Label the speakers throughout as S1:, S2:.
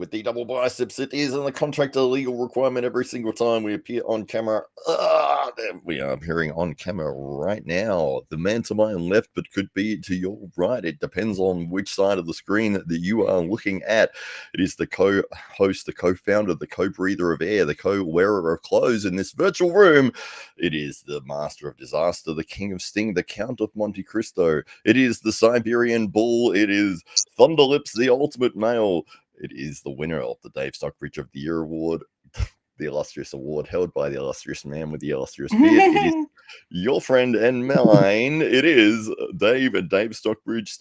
S1: With the double biceps, it is in the contractor legal requirement every single time we appear on camera. We are appearing on camera right now. The man to my left, but could be to your right. It depends on which side of the screen that you are looking at. It is the co-host, the co-founder, the co-breather of air, the co-wearer of clothes in this virtual room. It is the master of disaster, the king of sting, the count of Monte Cristo. It is the Siberian bull. It is Thunderlips, the ultimate male. It is the winner of the Dave Stockbridge of the Year award, the illustrious award held by the illustrious man with the illustrious beard. It is your friend and mine. It is Dave and Dave Stockbridge.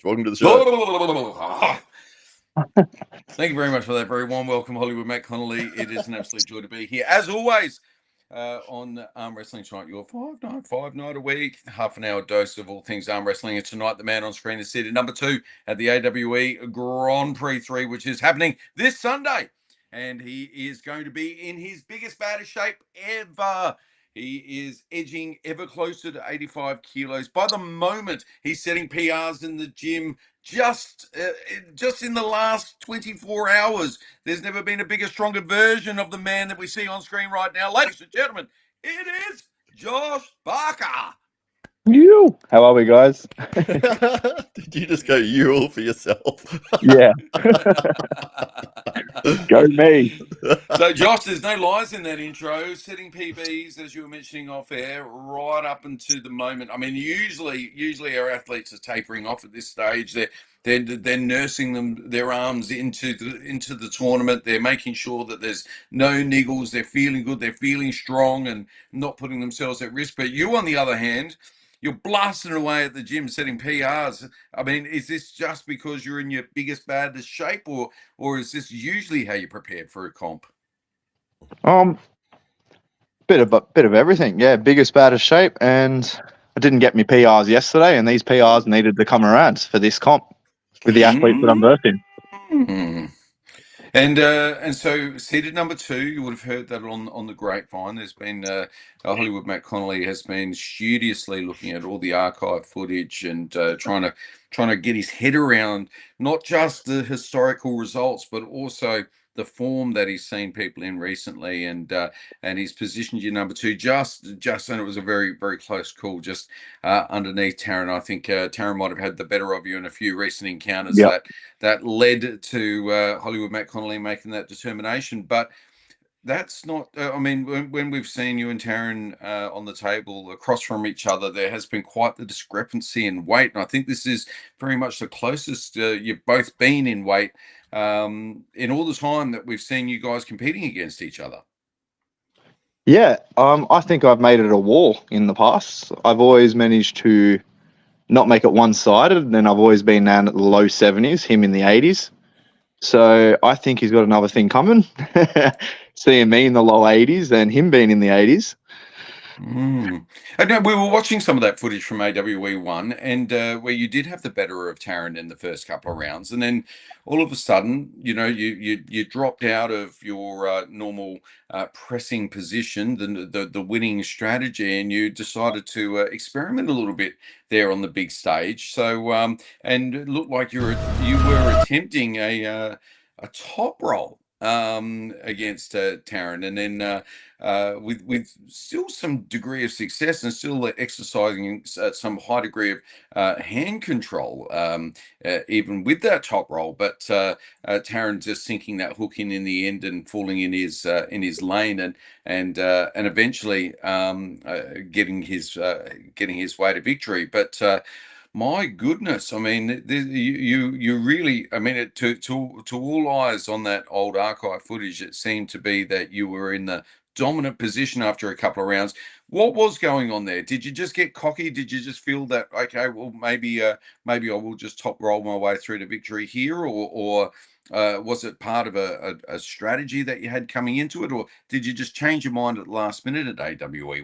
S1: Welcome to the show.
S2: Thank you very much for that very warm welcome, Hollywood Matt Connelly. It is an absolute joy to be here, as always, on Arm Wrestling Tonight, your five night a week, half an hour dose of all things arm wrestling. And tonight, the man on screen is seated number 2 at the AWE Grand Prix 3, which is happening this Sunday. And he is going to be in his biggest, baddest shape ever. He is edging ever closer to 85 kilos. By the moment, he's setting PRs in the gym just in the last 24 hours. There's never been a bigger, stronger version of the man that we see on screen right now. Ladies and gentlemen, it is Josh Barker.
S3: You. How are we, guys?
S1: Did you just go you all for yourself?
S3: Yeah. Go me.
S2: So, Josh, there's no lies in that intro. Setting PBs, as you were mentioning off air, right up into the moment. I mean, usually our athletes are tapering off at this stage. They're nursing their arms into the tournament. They're making sure that there's no niggles. They're feeling good. They're feeling strong and not putting themselves at risk. But you, on the other hand, you're blasting away at the gym setting PRs. I mean, is this just because you're in your biggest, baddest shape, or is this usually how you prepare for a comp?
S3: Bit of everything. Yeah, biggest, baddest shape, and I didn't get me PRs yesterday, and these PRs needed to come around for this comp with the athletes that I'm versing.
S2: And so seated number 2, you would have heard that on the grapevine. There's been Hollywood Matt Connelly has been studiously looking at all the archive footage and trying to get his head around not just the historical results, but also the form that he's seen people in recently, and he's positioned you number 2 just and it was a very, very close call, just underneath Taryn. I think Taryn might have had the better of you in a few recent encounters that led to Hollywood Matt Connelly making that determination. But that's not, I mean, when we've seen you and Taryn on the table across from each other, there has been quite the discrepancy in weight. And I think this is very much the closest you've both been in weight in all the time that we've seen you guys competing against each other.
S3: Yeah, I think I've made it a war in the past. I've always managed to not make it one-sided, and I've always been down at the low 70s, him in the 80s. So I think he's got another thing coming, seeing me in the low 80s and him being in the 80s.
S2: And we were watching some of that footage from AWE 1, and where you did have the better of Taryn in the first couple of rounds, and then all of a sudden, you know, you dropped out of your normal pressing position, the winning strategy, and you decided to experiment a little bit there on the big stage. So and it looked like you were attempting a top roll against Taryn, and then with still some degree of success and still exercising some high degree of hand control, even with that top roll. But Taryn just sinking that hook in the end and falling in his lane, and eventually getting his way to victory. But my goodness, I mean, you really, I mean, to all eyes on that old archive footage, it seemed to be that you were in the dominant position after a couple of rounds. What was going on there? Did you just get cocky? Did you just feel that, okay, well, maybe I will just top roll my way through to victory here, or was it part of a strategy that you had coming into it, or did you just change your mind at the last minute at AWE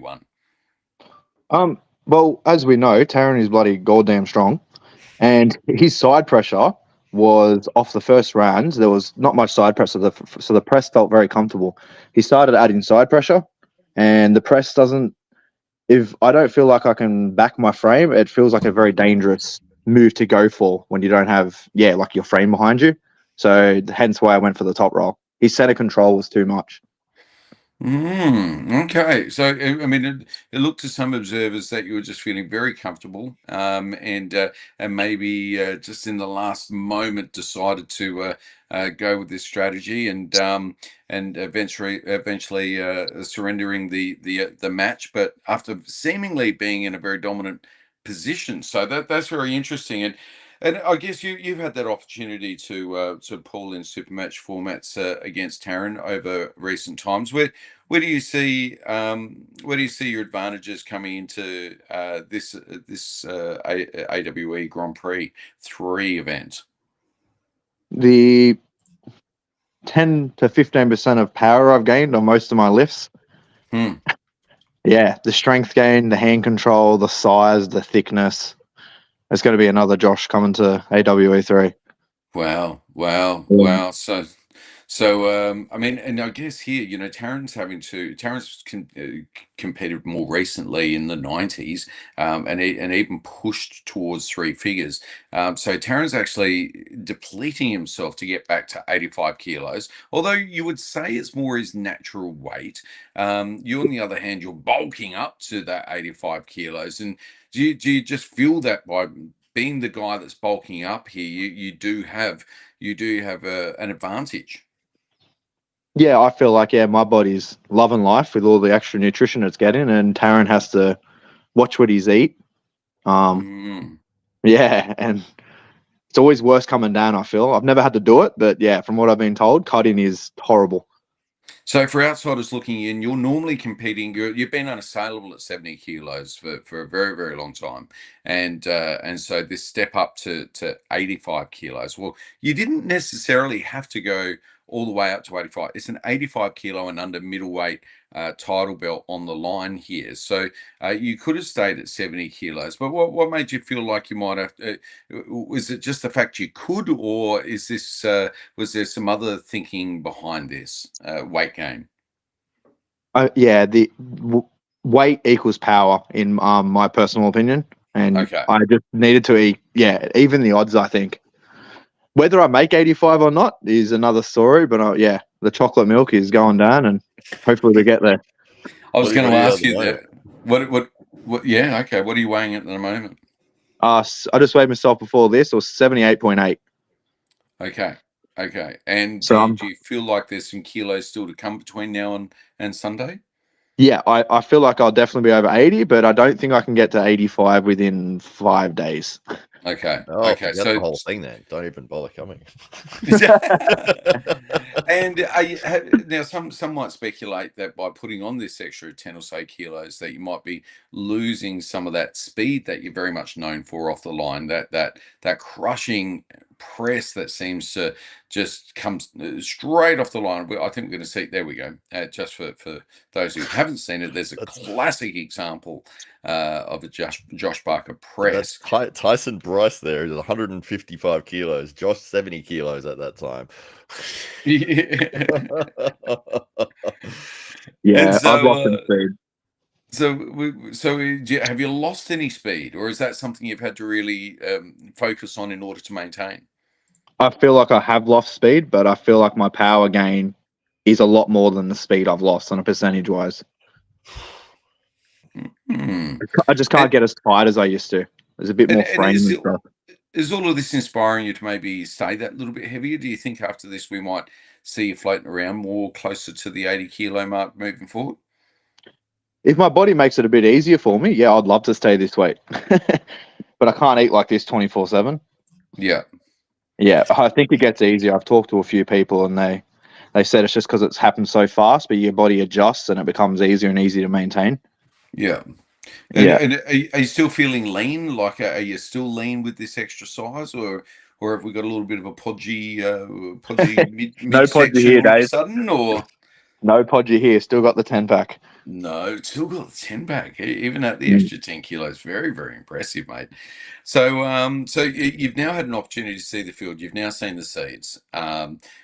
S2: 1?
S3: Well, as we know, Taryn is bloody goddamn strong, and his side pressure was off the first round. There was not much side pressure, so the press felt very comfortable. He started adding side pressure, and the press doesn't. If I don't feel like I can back my frame, it feels like a very dangerous move to go for when you don't have, like your frame behind you. So hence why I went for the top roll. His center control was too much.
S2: Okay, so I mean, it looked to some observers that you were just feeling very comfortable, and maybe just in the last moment decided to go with this strategy, and eventually surrendering the match, but after seemingly being in a very dominant position. So that's very interesting, and I guess you've had that opportunity to pull in supermatch formats against Taryn over recent times. Where do you see your advantages coming into this AWE Grand Prix 3 event?
S3: The 10 to 15% of power I've gained on most of my lifts. Yeah, the strength gain, the hand control, the size, the thickness. There's going to be another Josh coming to AWE 3.
S2: Wow. So, I mean, and I guess here, Taryn's competed more recently in the 90s, and even pushed towards 3 figures. So Taryn's actually depleting himself to get back to 85 kilos, although you would say it's more his natural weight. You, on the other hand, you're bulking up to that 85 kilos. And do you just feel that by being the guy that's bulking up here, you do have an advantage?
S3: Yeah, I feel like, my body's loving life with all the extra nutrition it's getting, and Taryn has to watch what he's eat. Yeah, and it's always worse coming down, I feel. I've never had to do it, but yeah, from what I've been told, cutting is horrible.
S2: So for outsiders looking in, you're normally competing. You've been unassailable at 70 kilos for a very, very long time, and so this step up to 85 kilos. Well, you didn't necessarily have to go all the way up to 85. It's an 85 kilo and under middleweight title belt on the line here. So you could have stayed at 70 kilos. But what made you feel like you might have to, was it just the fact you could, or is this was there some other thinking behind this weight gain?
S3: Yeah, weight equals power in my personal opinion, and
S2: Okay.
S3: I just needed to eat. Yeah, even the odds, I think. Whether I make 85 or not is another story, but yeah, the chocolate milk is going down, and hopefully we get there.
S2: I was going to ask you
S1: that.
S2: What? Yeah, okay. What are you weighing at the moment?
S3: I just weighed myself before this, or 78.8.
S2: Okay. And
S3: So
S2: do you feel like there's some kilos still to come between now and Sunday?
S3: Yeah, I feel like I'll definitely be over 80, but I don't think I can get to 85 within 5 days.
S2: Okay.
S1: Oh,
S2: Okay.
S1: forget the whole thing then. Don't even bother coming.
S2: And now some might speculate that by putting on this extra 10 or so kilos that you might be losing some of that speed that you're very much known for off the line, that crushing press that seems to just come straight off the line. I think we're going to see, there we go. Just for those who haven't seen it, there's a classic example of a Josh Barker press.
S1: That's Tyson Bryce there is 155 kilos. Josh 70 kilos at that time.
S3: Yeah,
S2: So,
S3: I've lost in speed.
S2: So have you lost any speed, or is that something you've had to really focus on in order to maintain?
S3: I feel like I have lost speed, but I feel like my power gain is a lot more than the speed I've lost on a percentage wise. I just can't get as tight as I used to. There's a bit more frame and stuff.
S2: Is all of this inspiring you to maybe stay that little bit heavier? Do you think after this we might see you floating around more closer to the 80 kilo mark moving forward?
S3: If my body makes it a bit easier for me, yeah, I'd love to stay this weight. But I can't eat like this 24/7.
S2: Yeah.
S3: Yeah, I think it gets easier. I've talked to a few people, and they said it's just because it's happened so fast, but your body adjusts and it becomes easier and easier to maintain.
S2: Yeah.
S3: Yeah.
S2: And are you still feeling lean? Like, are you still lean with this extra size, or have we got a little bit of a podgy
S3: No podgy
S2: midsection
S3: here,
S2: all of a
S3: Dave.
S2: sudden, or?
S3: No podgy here. Still got the 10-pack.
S2: No, still got the 10-pack, even at the extra 10 kilos. Very, very impressive, mate. So, you've now had an opportunity to see the field. You've now seen the seeds.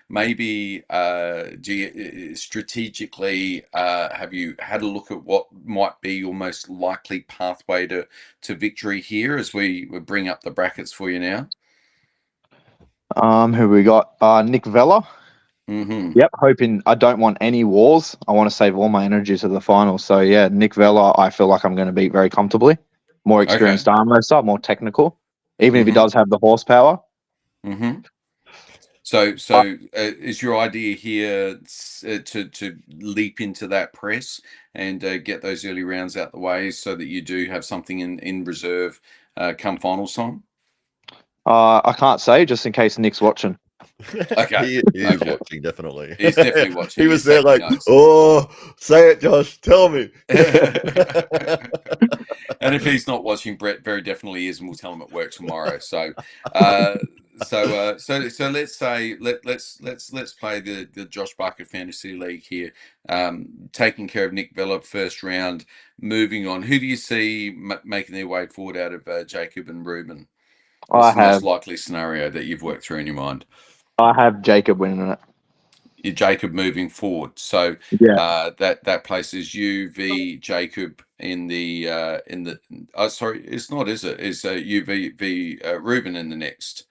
S2: Maybe do you strategically have you had a look at what might be your most likely pathway to victory here as we bring up the brackets for you now?
S3: Who we got? Nick Vella.
S2: Mm-hmm.
S3: Yep. Hoping I don't want any wars. I want to save all my energy to the final. So yeah, Nick Vella. I feel like I'm going to beat very comfortably. More
S2: Okay.
S3: experienced arm wrestler, more technical. Even if he
S2: Mm-hmm.
S3: does have the horsepower.
S2: Mm-hmm. So is your idea here to leap into that press and get those early rounds out the way so that you do have something in reserve come finals time?
S3: I can't say just in case Nick's watching.
S2: Okay.
S1: He is
S2: Okay.
S1: watching, definitely.
S2: He's definitely watching.
S1: He
S2: He's
S1: was there
S2: taking
S1: like,
S2: notes.
S1: oh, say it, Josh. Tell me.
S2: And if he's not watching, Brett very definitely is, and we'll tell him at work tomorrow. So let's say let's play the Josh Barker Fantasy League here. Taking care of Nick Vella first round. Moving on, who do you see making their way forward out of Jacob and Ruben? What's the most likely scenario that you've worked through in your mind?
S3: I have Jacob winning it.
S2: Jacob moving forward. So
S3: Yeah.
S2: that places you v Jacob in the sorry, it's not, is it? It's you v Ruben in the next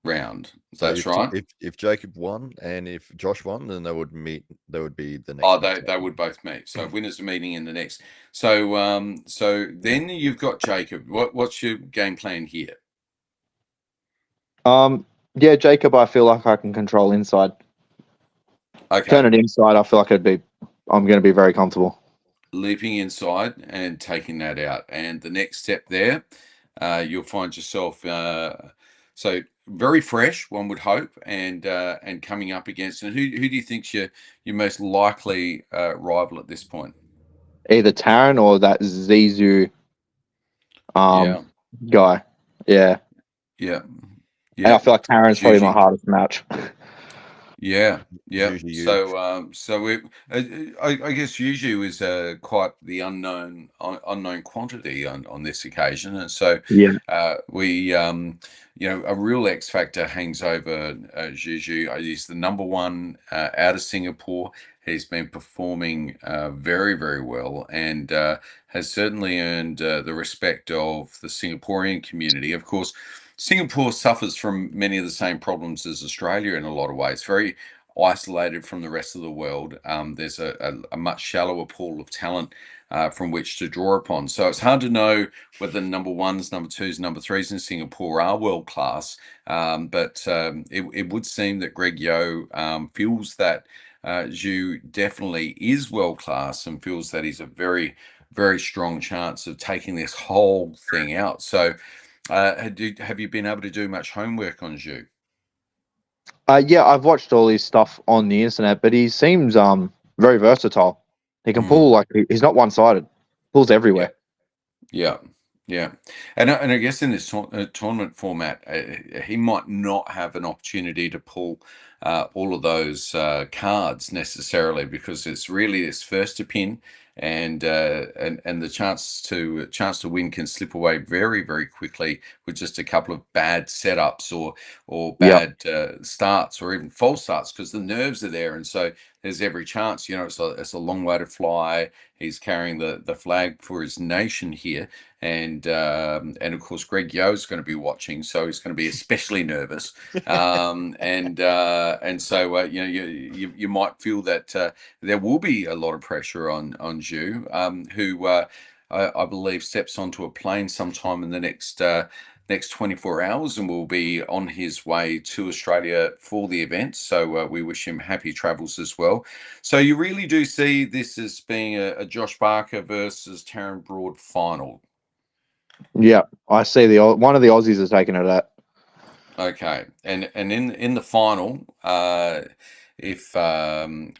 S2: round.
S1: So
S2: That's right.
S1: If Jacob won and if Josh won, then they would meet. They would be the next.
S2: Oh, they would both meet. So winners are meeting in the next. So so then you've got Jacob. What's your game plan here?
S3: Yeah, Jacob. I feel like I can control inside.
S2: Okay.
S3: Turn it inside. I feel like I'm going to be very comfortable.
S2: Leaping inside and taking that out, and the next step there, you'll find yourself so very fresh, one would hope, and coming up against. And who do you think's your most likely rival at this point?
S3: Either Taron or that Zizou guy. Yeah.
S2: Yeah.
S3: And I feel like Taron's probably my hardest match.
S2: Yeah.
S1: Juju.
S2: So I guess Juju is quite the unknown quantity on this occasion, and so we a real X factor hangs over Juju. He's the number one out of Singapore. He's been performing very, very well, and has certainly earned the respect of the Singaporean community. Of course, Singapore suffers from many of the same problems as Australia in a lot of ways. Very isolated from the rest of the world. There's a much shallower pool of talent from which to draw upon. So it's hard to know whether number ones, number twos, number threes in Singapore are world class. But it would seem that Greg Yeo feels that Zhu definitely is world class and feels that he's a very, very strong chance of taking this whole thing out. So have you been able to do much homework on Zhu?
S3: Yeah, I've watched all his stuff on the internet, but he seems very versatile. He can pull he's not one-sided. Pulls everywhere.
S2: Yeah. And I guess in this tournament format, he might not have an opportunity to pull all of those cards necessarily, because it's really this first to pin, and the chance to win can slip away very, very quickly with just a couple of bad setups or bad starts, or even false starts, because the nerves are there, and so there's every chance. It's a long way to fly. He's carrying the flag for his nation here, and of course Greg Yeo is going to be watching, so he's going to be especially nervous. And so you might feel that there will be a lot of pressure on Zhu, who I believe steps onto a plane sometime in the next 24 hours and will be on his way to Australia for the event. So we wish him happy travels as well. So you really do see this as being a Josh Barker versus Taron Broad final.
S3: Yeah, I see one of the Aussies is taking it out.
S2: Okay, and in the final, if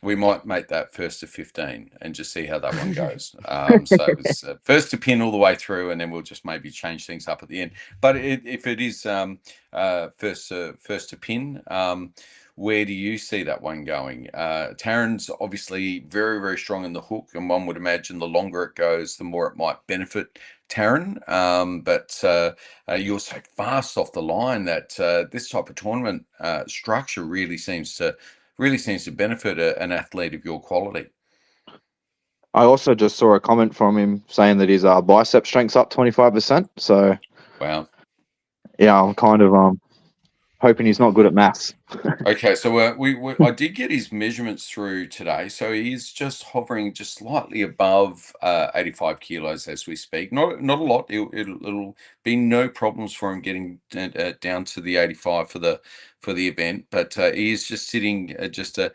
S2: we might make that first to 15 and just see how that one goes. So it's first to pin all the way through, and then we'll just maybe change things up at the end. But if it is first to pin, where do you see that one going? Taron's obviously very, very strong in the hook, and one would imagine the longer it goes, the more it might benefit Taron. But you're so fast off the line that this type of tournament structure really seems to benefit an athlete of your quality.
S3: I also just saw a comment from him saying that his bicep strength's up 25%. So
S2: wow,
S3: yeah, I'm kind of hoping he's not good at maths.
S2: Okay, so I did get his measurements through today. So he's just hovering just slightly above 85 kilos as we speak. Not a lot. It'll be no problems for him getting down to the 85 for the event. But he is just sitting just a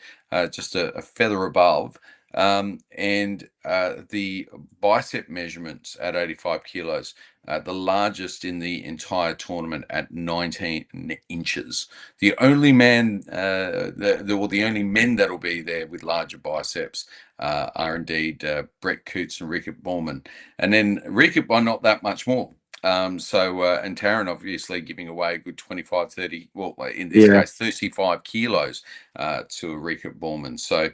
S2: feather above. And the bicep measurements at 85 kilos, the largest in the entire tournament at 19 inches. The only man, the only men that'll be there with larger biceps are indeed Brett Coots and Rickett Bauman, and then Rickett by not that much more. And Taron obviously giving away a good 25, 30, well, in this case, 35 kilos to Rickett Bauman. So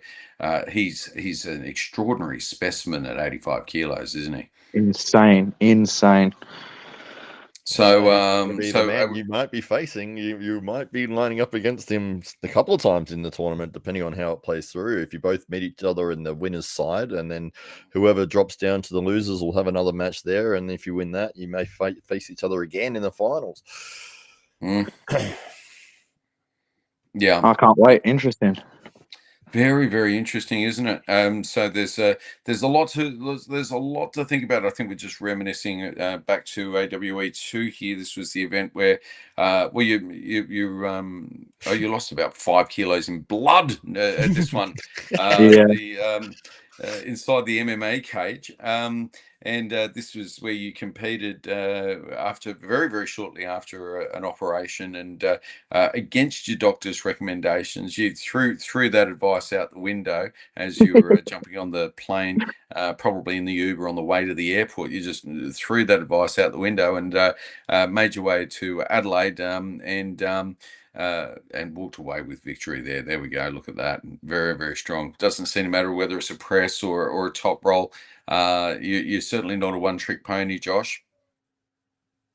S2: he's an extraordinary specimen at 85 kilos, isn't he?
S3: Insane.
S1: So, you might be facing. You might be lining up against him a couple of times in the tournament, depending on how it plays through. If you both meet each other in the winner's side, and then whoever drops down to the losers will have another match there. And if you win that, you may face each other again in the finals.
S2: Yeah,
S3: I can't wait. Interesting.
S2: Very, very interesting, isn't it? So there's a lot to think about. I think we're just reminiscing back to AWE2 here. This was the event where you lost about 5 kilos in blood at this one. Inside the MMA cage. And this was where you competed after very, very shortly after an operation, and against your doctor's recommendations, you threw that advice out the window as you were jumping on the plane, probably in the Uber on the way to the airport. You just threw that advice out the window and made your way to Adelaide and walked away with victory there. There we go. Look at that. Very, very strong. Doesn't seem to matter whether it's a press or a top roll. You're certainly not a one-trick pony, Josh.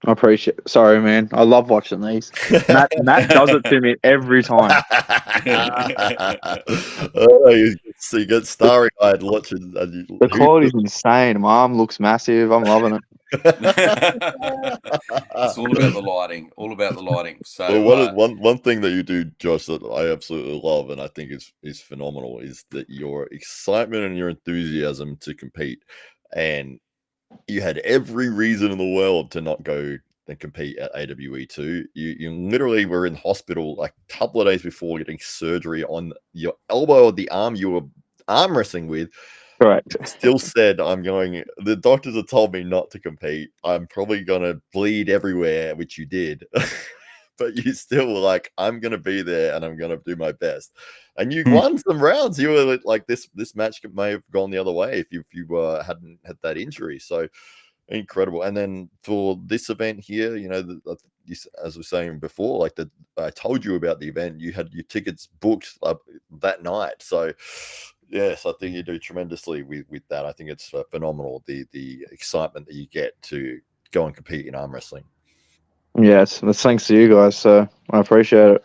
S3: I appreciate it. Sorry, man. I love watching these. Matt does it to me every time.
S1: You get starry-eyed watching.
S3: The quality's insane. My arm looks massive. I'm loving it.
S2: It's all about the lighting. All about the lighting. So
S1: one thing that you do, Josh, that I absolutely love and I think is phenomenal is that your excitement and your enthusiasm to compete, and you had every reason in the world to not go and compete at AWE2. You literally were in hospital like a couple of days before getting surgery on your elbow or the arm you were arm wrestling with.
S3: Correct.
S1: Still said, the doctors have told me not to compete. I'm probably going to bleed everywhere, which you did. But you still were like, I'm going to be there and I'm going to do my best. And you won some rounds. You were like, this match may have gone the other way if you hadn't had that injury. So incredible. And then for this event here, as I was saying before, like I told you about the event, you had your tickets booked that night. So yes, I think you do tremendously with that. I think it's phenomenal, the excitement that you get to go and compete in arm wrestling.
S3: Yes, that's thanks to you guys, so I appreciate it.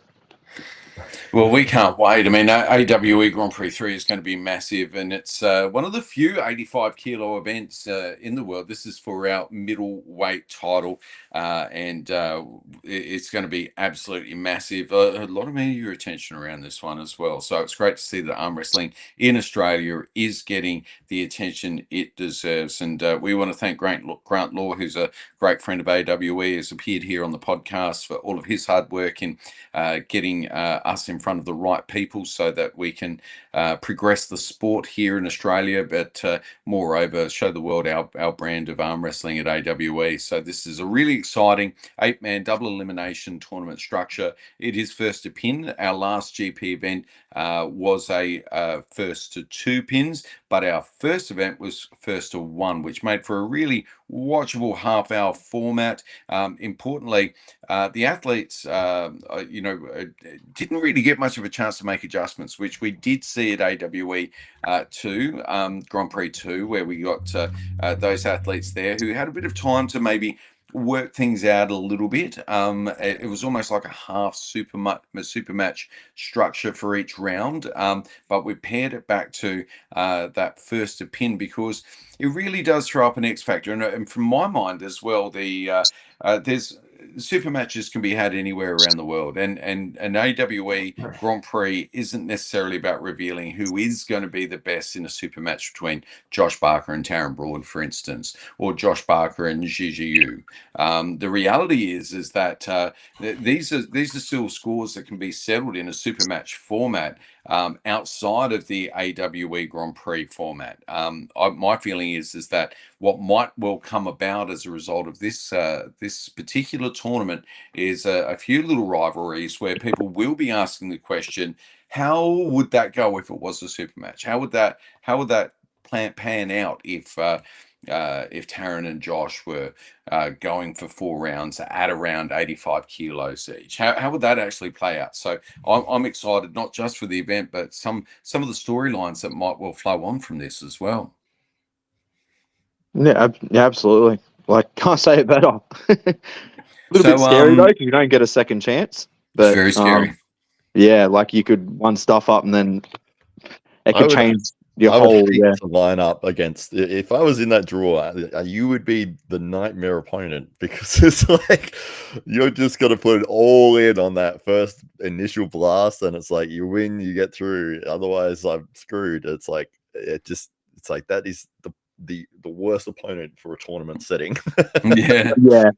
S2: Well, we can't wait. I mean, AWE Grand Prix 3 is going to be massive, and it's one of the few 85 kilo events in the world. This is for our middleweight title, and it's going to be absolutely massive. A lot of media attention around this one as well. So it's great to see that arm wrestling in Australia is getting the attention it deserves. And we want to thank Grant Law, who's a great friend of AWE, has appeared here on the podcast for all of his hard work in getting us in front of the right people so that we can progress the sport here in Australia, but moreover show the world our brand of arm wrestling at AWE. So this is a really exciting 8-man double elimination tournament structure. It is first to pin. Our last GP event was a first to 2 pins, but our first event was first to 1, which made for a really watchable half-hour format. Importantly, the athletes, didn't really get much of a chance to make adjustments, which we did see at AWE 2, Grand Prix 2, where we got those athletes there who had a bit of time to maybe work things out a little bit. It was almost like a half super match structure for each round, but we paired it back to that first to pin because it really does throw up an X factor. And from my mind as well, there's super matches can be had anywhere around the world, and an AWE Grand Prix isn't necessarily about revealing who is going to be the best in a super match between Josh Barker and Taron Broad, for instance, or Josh Barker and Gigi Yu. The reality is that these are still scores that can be settled in a super match format outside of the AWE Grand Prix format. My feeling is that what might well come about as a result of this this particular tournament is a few little rivalries where people will be asking the question, how would that go if it was a super match? How would that pan out if Taron and Josh were going for 4 rounds at around 85 kilos each? How would that actually play out? So I'm excited, not just for the event, but some of the storylines that might well flow on from this as well.
S3: Yeah, absolutely. Like, can't say it better. A little bit scary though, because you don't get a second chance. But
S2: very scary.
S3: Yeah, like you could one stuff up and then it could change your
S1: I
S3: whole.
S1: would hate to line up against. If I was in that draw, you would be the nightmare opponent, because it's like you're just got to put it all in on that first initial blast, and it's like you win, you get through. Otherwise, I'm screwed. It's like that is the worst opponent for a tournament setting.
S2: Yeah.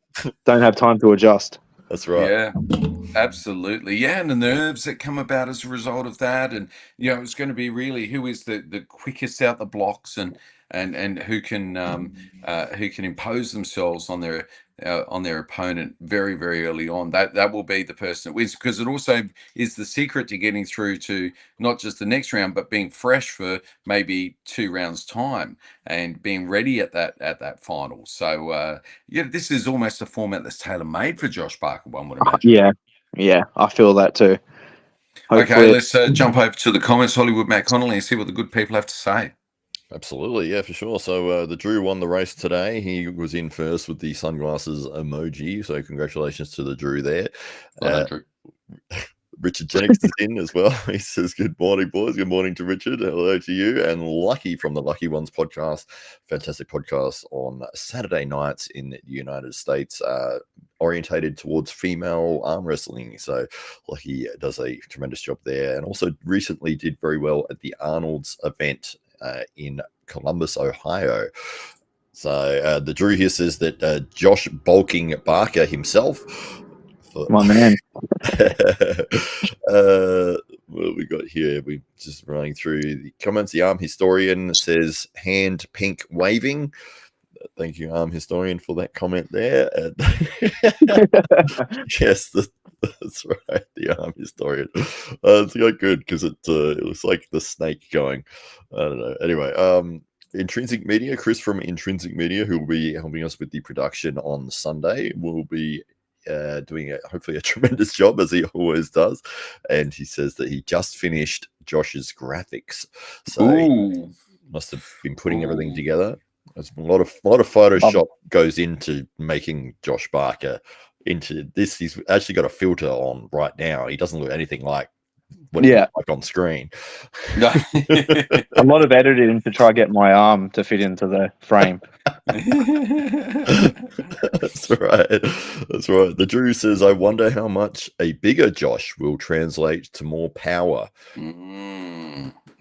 S3: Don't have time to adjust.
S1: That's right.
S2: Yeah, absolutely. Yeah, and the nerves that come about as a result of that, and it's going to be really who is the quickest out the blocks, and who can impose themselves on their opponent very, very early on. That will be the person that wins, because it also is the secret to getting through to not just the next round, but being fresh for maybe 2 rounds time and being ready at that final. So this is almost a format that's tailor made for Josh Barker, one would imagine.
S3: Yeah, I feel that too.
S2: Hopefully. Okay, let's jump over to the comments, Hollywood Matt Connelly, and see what the good people have to say.
S1: Absolutely, yeah, for sure. So the Drew won the race today. He was in first with the sunglasses emoji. So congratulations to the Drew there.
S2: Drew.
S1: Richard Jennings is in as well. He says, "Good morning, boys. Good morning to Richard. Hello to you." And Lucky from the Lucky Ones podcast, fantastic podcast on Saturday nights in the United States, orientated towards female arm wrestling. So Lucky does a tremendous job there, and also recently did very well at the Arnold's event in Columbus, Ohio. So the Drew here says that Josh Bulking Barker himself,
S3: my man.
S1: What have we got here? We're just running through the comments. The Arm Historian says hand pink waving. Thank you, Arm Historian, for that comment there. Yes, that's right. The Arm Historian. It's quite good because it looks like the snake going. I don't know. Anyway, Intrinsic Media, Chris from Intrinsic Media, who will be helping us with the production on Sunday, will be doing hopefully a tremendous job, as he always does. And he says that he just finished Josh's graphics, so he must have been putting everything together. There's a lot of Photoshop goes into making Josh Barker into this. He's actually got a filter on right now. He doesn't look anything like what he looks like on screen.
S2: No.
S3: A lot of editing to try get my arm to fit into the frame.
S1: That's right. That's right. The Drew says, "I wonder how much a bigger Josh will translate to more power."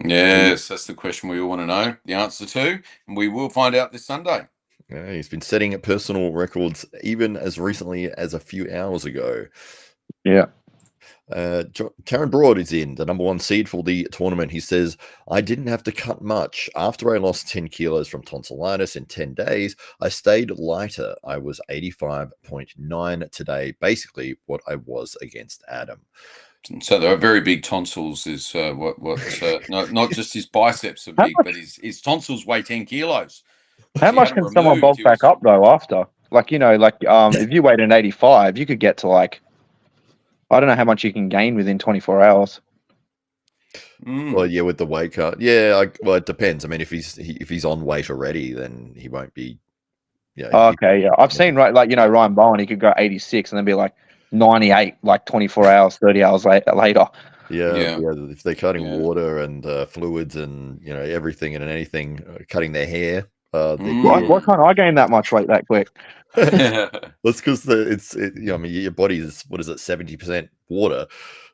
S2: Yes, that's the question we all want to know the answer to, and we will find out this Sunday.
S1: Yeah, he's been setting personal records even as recently as a few hours ago.
S3: Yeah.
S1: Taron Broad is in, the number 1 seed for the tournament. He says, "I didn't have to cut much. After I lost 10 kilos from tonsillitis in 10 days, I stayed lighter. I was 85.9 today, basically what I was against Adam."
S2: So there are very big tonsils. Is not just his biceps are big, but his tonsils weigh 10 kilos.
S3: How much can someone bulk back up though after? If you weighed an 85, you could get to I don't know how much you can gain within 24 hours.
S1: Well, yeah, with the weight cut, it depends. I mean, if he's on weight already, then he won't be.
S3: I've seen Ryan Bowen, he could go 86 and then be 98, 24 hours, 30 hours later.
S1: Yeah. If they're cutting water and fluids and everything and anything, cutting their hair,
S3: Why can't I gain that much weight that quick?
S1: That's because I mean, your body is, what is it, 70% water.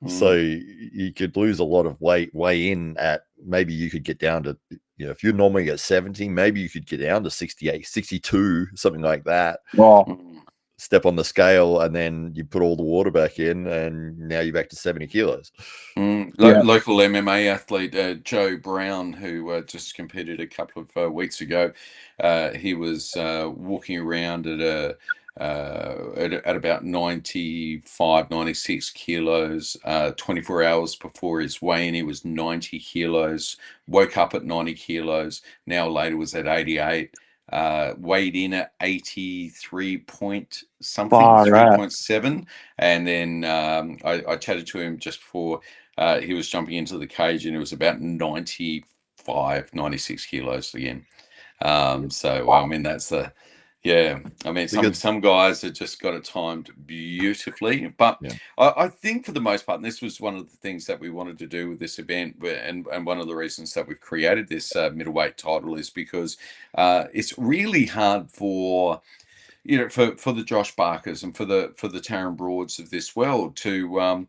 S1: So you could lose a lot of weight way in at, maybe you could get down to, if you're normally at 70, maybe you could get down to 68, 62, something like that. Step on the scale, and then you put all the water back in, and now you're back to 70 kilos.
S2: Local MMA athlete Joe Brown, who just competed a couple of weeks ago, he was walking around at about 95, 96 kilos. 24 hours before his weigh-in, he was 90 kilos. Woke up at 90 kilos. An hour later was at 88. Weighed in at 83 point something, 3.7. And then I chatted to him just before he was jumping into the cage, and it was about 95, 96 kilos again. So I mean, that's some guys have just got it timed beautifully, but I think for the most part, and this was one of the things that we wanted to do with this event, and one of the reasons that we've created this middleweight title is because it's really hard for for the Josh Barkers and for the Taron Broads of this world to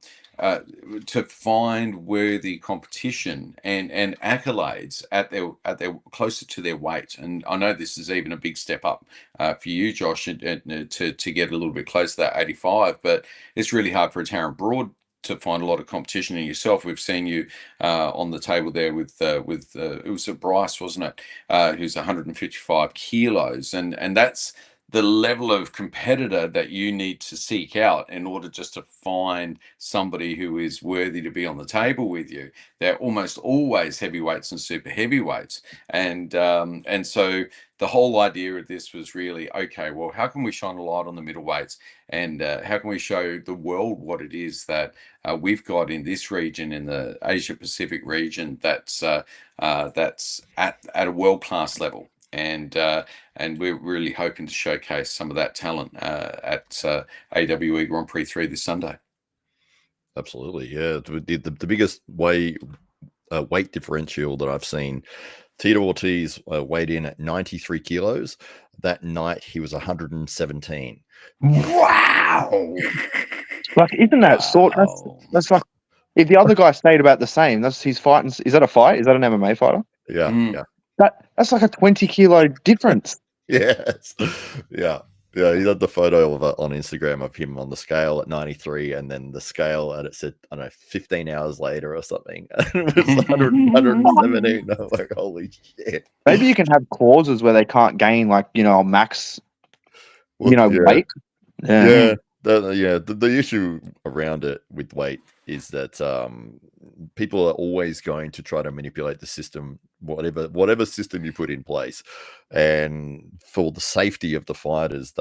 S2: find worthy competition and accolades at their closer to their weight. And I know this is even a big step up for you, Josh, to get a little bit close to that 85, but it's really hard for a Taron Broad to find a lot of competition in yourself. We've seen you on the table there with it was a Bryce, wasn't it? Who's 155 kilos, and that's the level of competitor that you need to seek out in order just to find somebody who is worthy to be on the table with you. They're almost always heavyweights and super heavyweights. And so the whole idea of this was really, okay, well, how can we shine a light on the middleweights, and how can we show the world what it is that we've got in this region, in the Asia Pacific region, that's at a world-class level. And we're really hoping to showcase some of that talent at AWE Grand Prix 3 this Sunday.
S1: Absolutely, yeah. The biggest weight differential that I've seen, Tito Ortiz weighed in at 93 kilos. That night he was 117.
S2: Wow!
S3: Like, isn't that that's like, if the other guy stayed about the same, that's his fight. Is that a fight? Is that an MMA fighter?
S1: Yeah.
S3: That's like a 20 kilo difference.
S1: Yes. Yeah. He had the photo of it on Instagram of him on the scale at 93, and then the scale, and it said, I don't know, 15 hours later or something. It was 117. I'm like, holy shit.
S3: Maybe you can have clauses where they can't gain, like, max, weight.
S1: Yeah. The issue around it with weight is that people are always going to try to manipulate the system, whatever system you put in place. And for the safety of the fighters,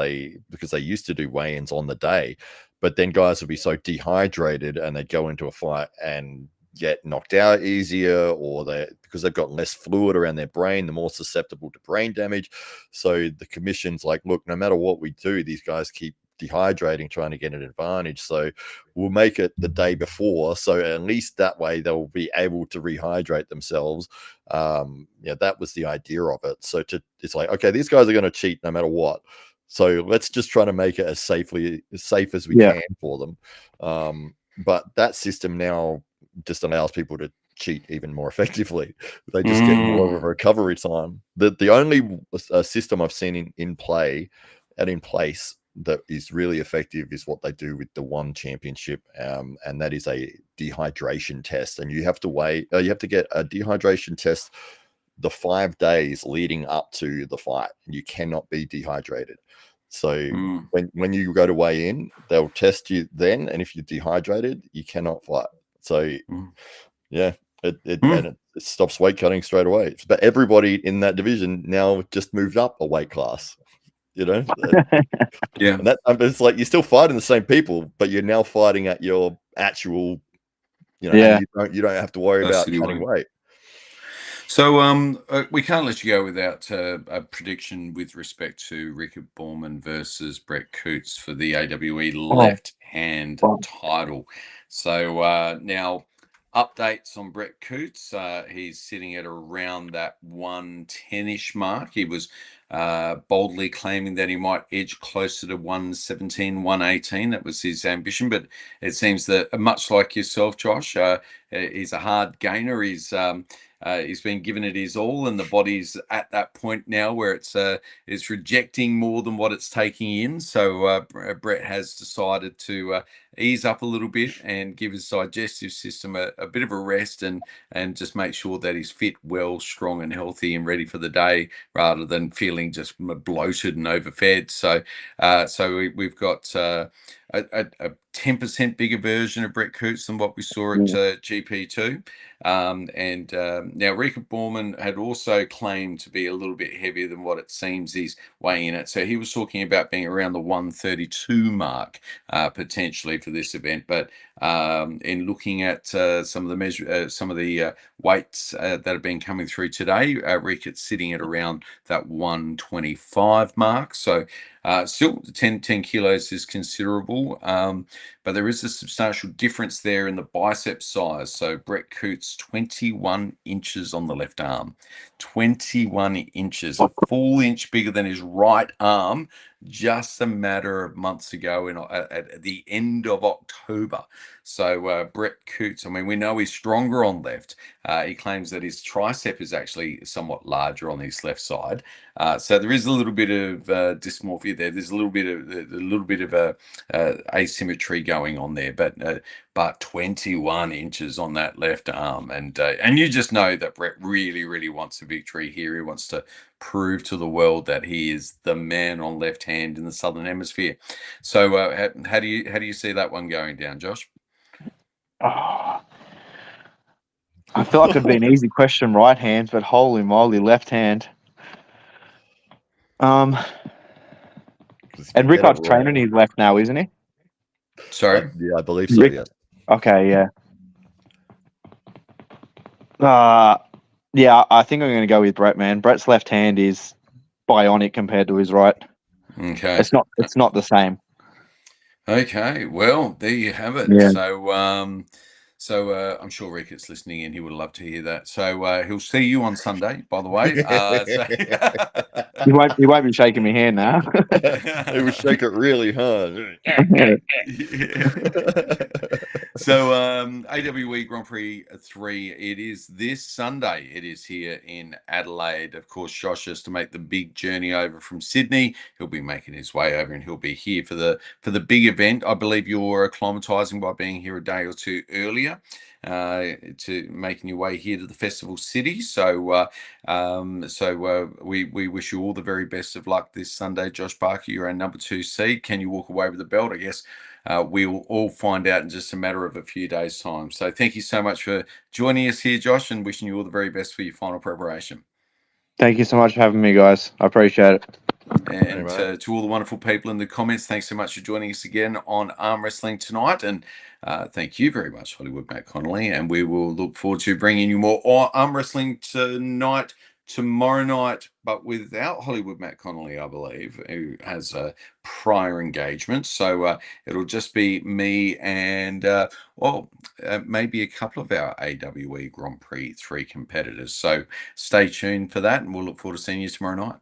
S1: because they used to do weigh-ins on the day, but then guys would be so dehydrated and they'd go into a fight and get knocked out easier, or because they've got less fluid around their brain, they're more susceptible to brain damage. So the commission's like, look, no matter what we do, these guys keep dehydrating, trying to get an advantage, so we'll make it the day before, so at least that way they'll be able to rehydrate themselves. That was the idea of it. So it's like, okay, these guys are going to cheat no matter what, so let's just try to make it as safe as we can for them. But that system now just allows people to cheat even more effectively. They just get more of a recovery time. The only system I've seen in play and in place that is really effective is what they do with the one championship, and that is a dehydration test. And you have to get a dehydration test the 5 days leading up to the fight, and you cannot be dehydrated. So when you go to weigh in, they'll test you then, and if you're dehydrated, you cannot fight. So it stops weight cutting straight away. But everybody in that division now just moved up a weight class. And it's like you're still fighting the same people, but you're now fighting at your actual, you don't have to worry about cutting weight.
S2: So we can't let you go without a prediction with respect to Rickard Borman versus Brett Coots for the AWE left hand title. So now updates on Brett Coots. He's sitting at around that 110-ish mark. He was boldly claiming that he might edge closer to 117, 118. That was his ambition, but it seems that much like yourself, Josh, he's a hard gainer. He's been given it his all, and the body's at that point now where it's rejecting more than what it's taking in. So Brett has decided to ease up a little bit and give his digestive system a bit of a rest, and just make sure that he's fit, well, strong, and healthy, and ready for the day, rather than feeling just bloated and overfed. So we've got a 10% bigger version of Brett Coots than what we saw at GP2. Now Rika Borman had also claimed to be a little bit heavier than what it seems he's weighing in at. So he was talking about being around the 132 mark potentially for this event. But in looking at some of the weights that have been coming through today, Rika's sitting at around that 125 mark. So still 10 kilos is considerable, but there is a substantial difference there in the bicep size. So Brett Coots, 21 inches on the left arm, 21 inches, a full inch bigger than his right arm, just a matter of months ago at the end of October. So Brett Coots, I mean, we know he's stronger on left. He claims that his tricep is actually somewhat larger on his left side. So there is a little bit of dysmorphia there. There's a little bit of asymmetry going on there, but 21 inches on that left arm, and you just know that Brett really wants a victory here. He wants to prove to the world that he is the man on left hand in the Southern Hemisphere. So how do you see that one going down, Josh?
S3: Oh, I feel like it'd be an easy question, right hand, but holy moly, left hand. And Rickard's training his left now, isn't he?
S2: Sorry?
S1: Yeah, I believe so, yeah.
S3: Okay, yeah. Yeah, I think I'm going to go with Brett, man. Brett's left hand is bionic compared to his right.
S2: Okay.
S3: It's not the same.
S2: Okay, well, there you have it.
S3: Yeah.
S2: So I'm sure Ricketts listening in. He would love to hear that. So he'll see you on Sunday, by the way.
S3: He won't be shaking my hand now.
S1: He would shake it really hard.
S2: So AWE Grand Prix 3, it is this Sunday. It is here in Adelaide. Of course, Josh has to make the big journey over from Sydney. He'll be making his way over, and he'll be here for the big event. I believe you're acclimatizing by being here a day or two earlier to making your way here to the festival city. So we wish you all the very best of luck this Sunday. Josh Barker, you're our number 2 seed. Can you walk away with the belt? I guess we'll all find out in just a matter of a few days' time. So thank you so much for joining us here, Josh, and wishing you all the very best for your final preparation.
S3: Thank you so much for having me, guys. I appreciate it.
S2: And to all the wonderful people in the comments, thanks so much for joining us again on Arm Wrestling tonight. And thank you very much, Hollywood Matt Connelly. And we will look forward to bringing you more Arm Wrestling tomorrow night, but without Hollywood Matt Connelly, I believe, who has a prior engagement. So it'll just be me and, maybe a couple of our AWE Grand Prix 3 competitors. So stay tuned for that, and we'll look forward to seeing you tomorrow night.